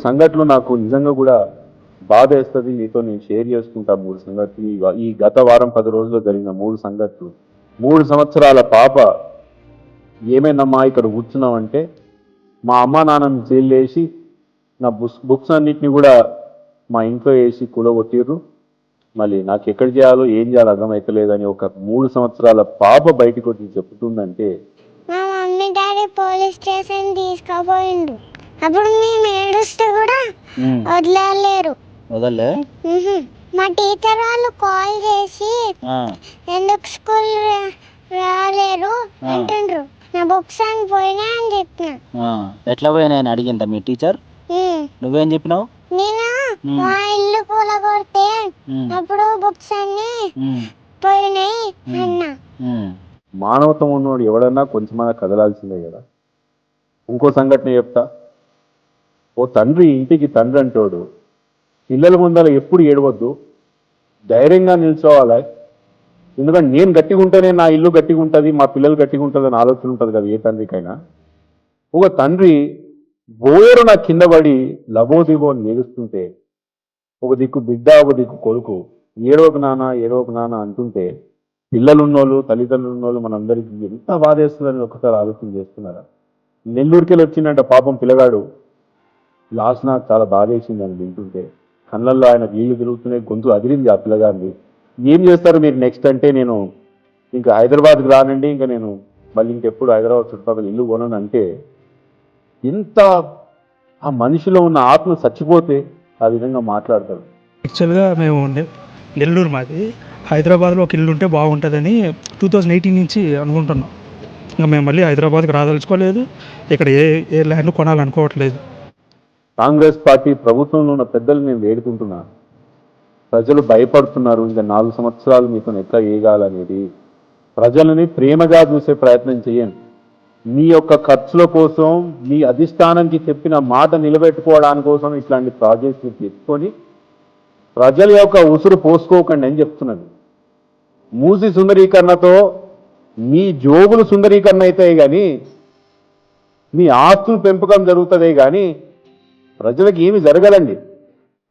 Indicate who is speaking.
Speaker 1: సంఘటనలు నాకు నిజంగా కూడా బాధ వేస్తుంది. మీతో నేను షేర్ చేసుకుంటా 3 సంఘటనలు. ఈ గత వారం 10 రోజుల్లో జరిగిన 3 సంఘటనలు. 3 సంవత్సరాల పాప ఏమైందమ్మా ఇక్కడ కూర్చున్నావంటే మా అమ్మ నాన్నని జైలు వేసి నా బుక్స్ అన్నిటిని కూడా మా ఇంట్లో వేసి కూలగొట్టిర్రు. మళ్ళీ నాకు ఎక్కడ చేయాలో ఏం చేయాలో అర్థమవుతలేదని ఒక 3 సంవత్సరాల పాప బయటకు వచ్చి చెప్తుందంటే
Speaker 2: మా మమ్మీ డాడీ పోలీస్ స్టేషన్ తీసుకుపోయిండు. అప్పుడు మేము ఏడుస్తే కూడా
Speaker 3: వదలలే.
Speaker 2: మా టీచర్ వాళ్ళు కాల్ చేసి ఎందుకు స్కూల్ రాలేరు అంటుండ్రు. నా బుక్స్ అని పోయినా అని చెప్పిన.
Speaker 3: ఎట్లా పోయినా అని అడిగిందా మీ టీచర్? నువ్వేం చెప్పినావు?
Speaker 2: నేను మా ఇల్లు కూలగొడితే అప్పుడు బుక్స్ అన్ని పోయినాయి అన్నా.
Speaker 1: మానవత్వం ఉన్నవాడు ఎవడన్నా కొంచెమైనా కదలాల్సిందే కదా. ఇంకో సంఘటన చెప్తా. ఓ తండ్రి ఇంటికి తండ్రి అంటాడు పిల్లల ముందర ఎప్పుడు ఏడవద్దు, ధైర్యంగా నిల్చోవాలి. ఎందుకంటే నేను గట్టిగా ఉంటేనే నా ఇల్లు గట్టిగా ఉంటుంది, మా పిల్లలు గట్టిగా ఉంటుంది అని ఆలోచన ఉంటుంది కదా ఏ తండ్రికైనా. ఒక తండ్రి బోయరు నా కింద పడి లబోదిబో నేలుస్తుంటే ఒక దిక్కు బిడ్డ ఒక దిక్కు కొడుకు ఏడవకు నాన్న అంటుంటే పిల్లలున్నోళ్ళు తల్లిదండ్రులు ఉన్నోళ్ళు మనందరికీ ఎంత బాధేస్తుందని ఒకసారి ఆలోచన చేస్తున్నారా? నెల్లూరుకెళ్ళి వచ్చిందంట పాపం పిల్లగాడు. లాస్ట్ నాకు చాలా బాధేసింది అని వింటుంటే. కళ్ళల్లో ఆయన నీళ్లు తిరుగుతున్నాయి, గొంతు అదిరింది ఆ పిల్లగారిని. ఏం చేస్తారు మీరు నెక్స్ట్ అంటే, నేను ఇంకా హైదరాబాద్కి రానండి, ఇంకా నేను మళ్ళీ ఇంకెప్పుడు హైదరాబాద్ చుట్టుపక్కల ఇల్లు కొనను అంటే ఎంత ఆ మనిషిలో ఉన్న ఆత్మ చచ్చిపోతే ఆ విధంగా మాట్లాడతారు.
Speaker 4: యాక్చువల్గా మేము నెల్లూరు మాది, హైదరాబాద్లో ఒక ఇల్లు ఉంటే బాగుంటుందని 2018 నుంచి అనుకుంటున్నాం. ఇంకా మేము మళ్ళీ హైదరాబాద్కి రాదలుచుకోలేదు, ఇక్కడ ఏ ల్యాండ్ కొనాలనుకోవట్లేదు.
Speaker 1: కాంగ్రెస్ పార్టీ ప్రభుత్వంలో ఉన్న పెద్దలు నేను వేడుకుంటున్నా, ప్రజలు భయపడుతున్నారు. ఇంకా 4 సంవత్సరాలు మీతో ఎట్లా వేయగాలనేది ప్రజలని ప్రేమగా చూసే ప్రయత్నం చేయండి. మీ యొక్క ఖర్చుల కోసం, మీ అధిష్టానానికి చెప్పిన మాట నిలబెట్టుకోవడానికి కోసం ఇట్లాంటి ప్రాజెక్ట్స్ని తీసుకొని ప్రజల యొక్క ఉసురు పోసుకోకండి అని చెప్తున్నది. మూసి సుందరీకరణతో మీ జోబులు సుందరీకరణ అవుతాయి కానీ మీ ఆస్తులు పెంపకం జరుగుతుంది కానీ ప్రజలకు ఏమి జరగదండి.